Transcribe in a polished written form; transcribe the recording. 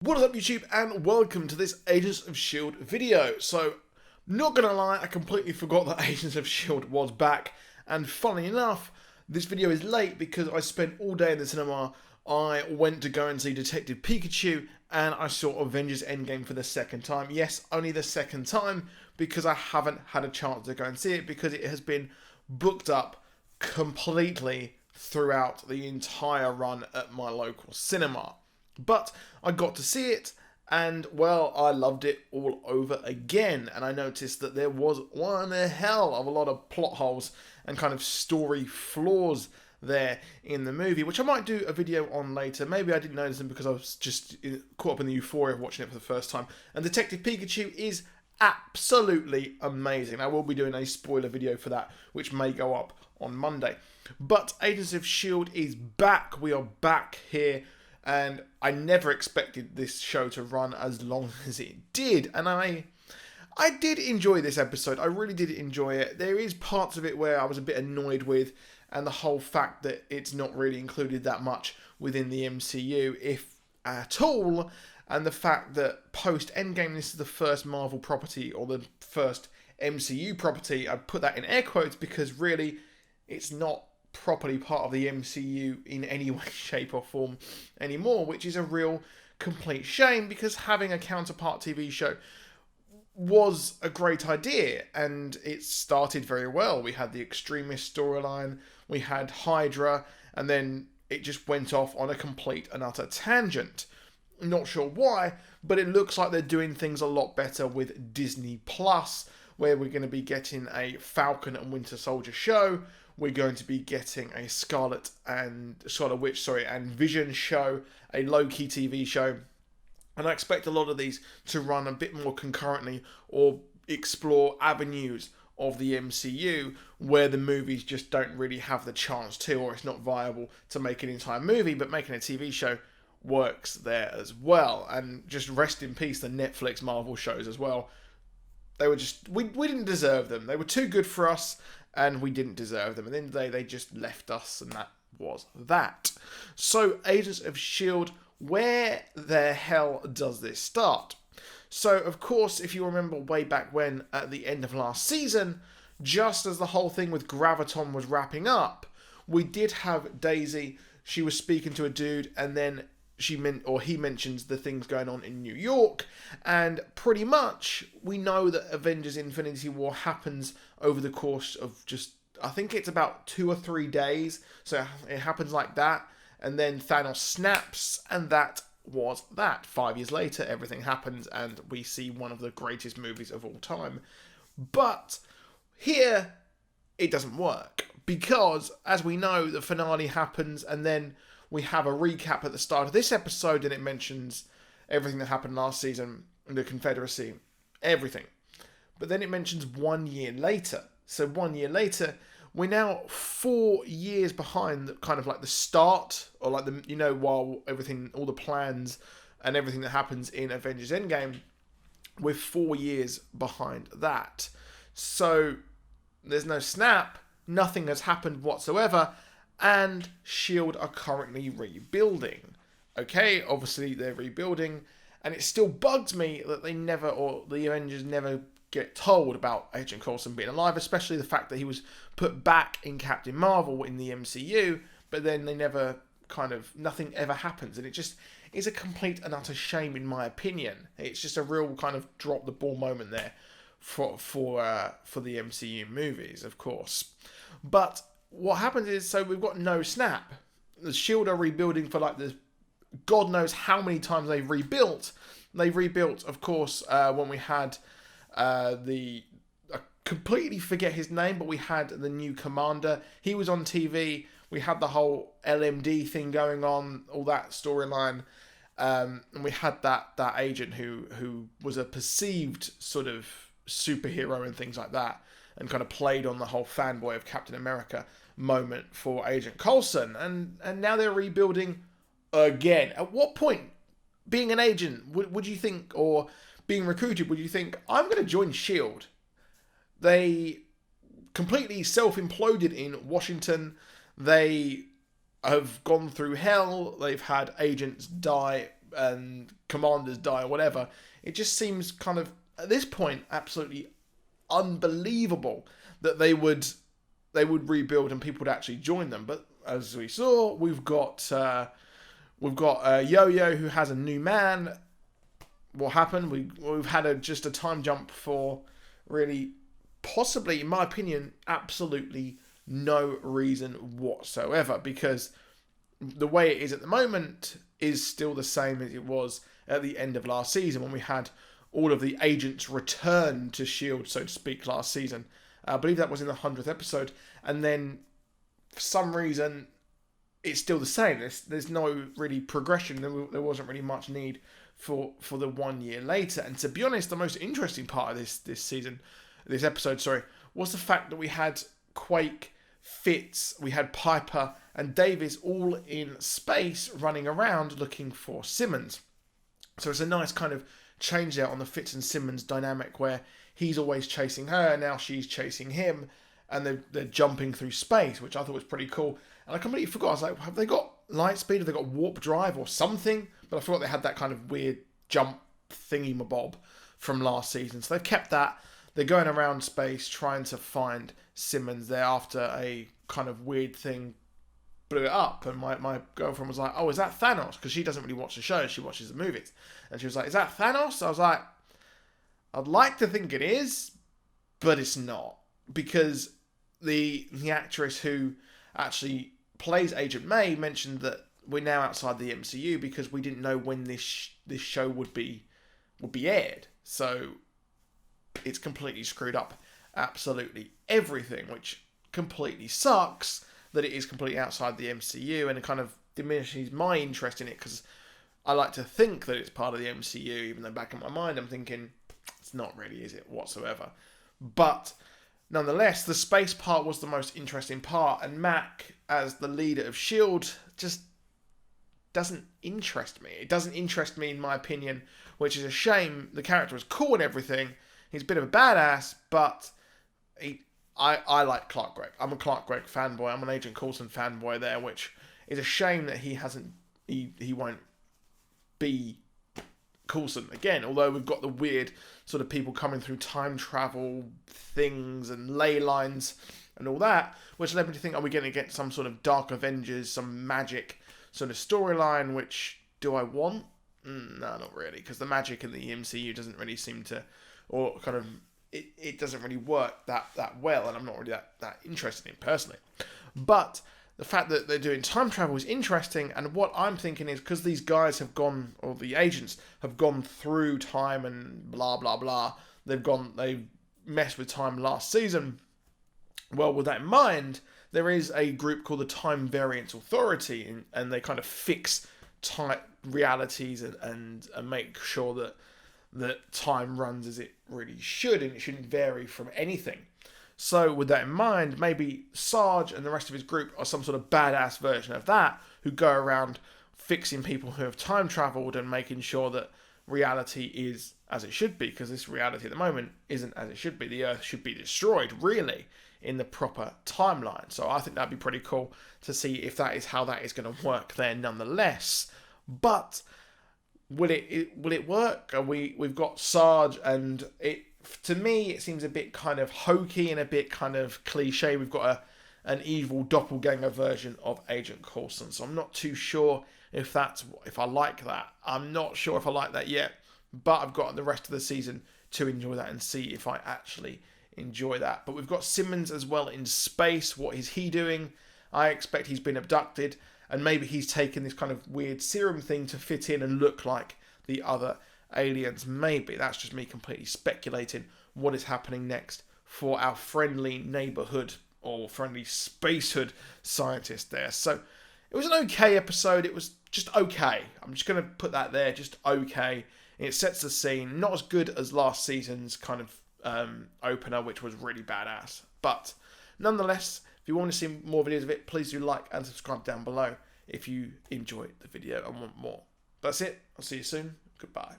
What is up YouTube, and welcome to this Agents of S.H.I.E.L.D. video. So, not gonna lie, I completely forgot that Agents of S.H.I.E.L.D. was back, and funnily enough, this video is late because I spent all day in the cinema. I went to go and see Detective Pikachu, and I saw Avengers Endgame for the second time. Yes, only the second time, because I haven't had a chance to go and see it, because it has been booked up completely throughout the entire run at my local cinema. But I got to see it, and well, I loved it all over again. And I noticed that there was one hell of a lot of plot holes and kind of story flaws there in the movie, which I might do a video on later. Maybe I didn't notice them because I was just caught up in the euphoria of watching it for the first time. And Detective Pikachu is absolutely amazing. I will be doing a spoiler video for that, which may go up on Monday. But Agents of S.H.I.E.L.D. is back. We are back here. And I never expected this show to run as long as it did. And I did enjoy this episode. I really did enjoy it. There is parts of it where I was a bit annoyed with, and the whole fact that it's not really included that much within the MCU, if at all. And the fact that post-Endgame, this is the first Marvel property, or the first MCU property. I put that in air quotes because really, it's not properly part of the MCU in any way, shape or form anymore, which is a real complete shame, because having a counterpart TV show was a great idea and it started very well. We had the Extremist storyline, we had Hydra, and then it just went off on a complete and utter tangent. Not sure why, but it looks like they're doing things a lot better with Disney Plus, where we're going to be getting a Falcon and Winter Soldier show. We're going to be getting a Scarlet Witch and Vision show, a low-key TV show. And I expect a lot of these to run a bit more concurrently or explore avenues of the MCU where the movies just don't really have the chance to, or it's not viable to make an entire movie, but making a TV show works there as well. And just rest in peace the Netflix Marvel shows as well. They were just, we didn't deserve them. They were too good for us, and we didn't deserve them. At the end of the day, they just left us, and that was that. So, Agents of S.H.I.E.L.D., where the hell does this start? So, of course, if you remember way back when, at the end of last season, just as the whole thing with Graviton was wrapping up, we did have Daisy. She was speaking to a dude, and then he mentions the things going on in New York, and pretty much we know that Avengers Infinity War happens over the course of just, I think it's about 2 or 3 days, so it happens like that, and then Thanos snaps, and that was that. 5 years later, everything happens, and we see one of the greatest movies of all time. But here, it doesn't work, because, as we know, the finale happens, and then we have a recap at the start of this episode, and it mentions everything that happened last season, the Confederacy, everything. But then it mentions 1 year later. So 1 year later, we're now 4 years behind kind of like the start, or like the, while everything, all the plans and everything that happens in Avengers Endgame, we're 4 years behind that. So there's no snap, nothing has happened whatsoever, and S.H.I.E.L.D. are currently rebuilding. Okay, obviously they're rebuilding, and it still bugs me that the Avengers never get told about Agent Coulson being alive, especially the fact that he was put back in Captain Marvel in the MCU, but then they never nothing ever happens, and it just is a complete and utter shame in my opinion. It's just a real kind of drop the ball moment there for the MCU movies, of course. But what happens is, so we've got no snap. The S.H.I.E.L.D. are rebuilding for like the God knows how many times they've rebuilt. They rebuilt, of course, when we had I completely forget his name, but we had the new commander. He was on TV. We had the whole LMD thing going on, all that storyline. And we had that agent who was a perceived sort of superhero and things like that, and kind of played on the whole fanboy of Captain America moment for Agent Coulson. And now they're rebuilding again. At what point, being an agent, would you think, or being recruited, would you think, I'm going to join S.H.I.E.L.D.? They completely self-imploded in Washington. They have gone through hell. They've had agents die and commanders die or whatever. It just seems kind of, at this point, absolutely unbelievable that they would rebuild and people would actually join them. But as we saw, we've got Yo-Yo, who has a new man. What happened? We've had just a time jump for really, possibly, in my opinion, absolutely no reason whatsoever, because the way it is at the moment is still the same as it was at the end of last season, when we had all of the agents return to S.H.I.E.L.D., so to speak, last season. I believe that was in the 100th episode. And then, for some reason, it's still the same. There's no really progression. There wasn't really much need for the 1 year later. And to be honest, the most interesting part of this episode, was the fact that we had Quake, Fitz, we had Piper and Davis all in space running around looking for Simmons. So it's a nice kind of change there on the Fitz and Simmons dynamic, where he's always chasing her, now she's chasing him, and they're jumping through space, which I thought was pretty cool. And I completely forgot. I was like, have they got light speed? Have they got warp drive or something? But I forgot they had that kind of weird jump thingy-mabob from last season. So they've kept that. They're going around space trying to find Simmons. They're after a kind of weird thing blew it up, and my girlfriend was like, oh, is that Thanos? Because she doesn't really watch the show, she watches the movies. And she was like, is that Thanos? I was like, I'd like to think it is, but it's not. Because the actress who actually plays Agent May mentioned that we're now outside the MCU because we didn't know when this show would be aired. So it's completely screwed up absolutely everything, which completely sucks that it is completely outside the MCU, and it kind of diminishes my interest in it, because I like to think that it's part of the MCU, even though back in my mind I'm thinking it's not really, is it, whatsoever. But nonetheless, the space part was the most interesting part, and Mac, as the leader of S.H.I.E.L.D., just doesn't interest me. It doesn't interest me, in my opinion, which is a shame. The character was cool and everything. He's a bit of a badass, but I like Clark Gregg. I'm a Clark Gregg fanboy. I'm an Agent Coulson fanboy there, which is a shame that he won't be Coulson again. Although we've got the weird sort of people coming through time travel things and ley lines and all that, which led me to think, are we going to get some sort of Dark Avengers, some magic sort of storyline, which do I want? No, not really, because the magic in the MCU doesn't really seem to, or kind of, it doesn't really work that well, and I'm not really that interested in it personally. But the fact that they're doing time travel is interesting, and what I'm thinking is, because these guys have gone, or the agents have gone through time and blah blah blah, they've messed with time last season. Well, with that in mind, there is a group called the Time Variance Authority, and they kind of fix time realities and make sure that time runs as it really should, and it shouldn't vary from anything. So with that in mind, maybe Sarge and the rest of his group are some sort of badass version of that, who go around fixing people who have time travelled and making sure that reality is as it should be, because this reality at the moment isn't as it should be. The Earth should be destroyed, really, in the proper timeline. So I think that'd be pretty cool to see if that is how that is going to work there nonetheless. But will it work? We've got Sarge, and to me it seems a bit kind of hokey and a bit kind of cliche. We've got an evil doppelganger version of Agent Coulson, so I'm not too sure if I like that. I'm not sure if I like that yet, but I've got the rest of the season to enjoy that and see if I actually enjoy that. But we've got Simmons as well in space. What is he doing? I expect he's been abducted, and maybe he's taken this kind of weird serum thing to fit in and look like the other aliens. Maybe. That's just me completely speculating what is happening next for our friendly neighborhood or friendly spacehood scientist there. So it was an okay episode. It was just okay. I'm just going to put that there, just okay. It sets the scene. Not as good as last season's kind of opener, which was really badass. But nonetheless, if you want to see more videos of it, please do like and subscribe down below if you enjoyed the video and want more. That's it. I'll see you soon. Goodbye.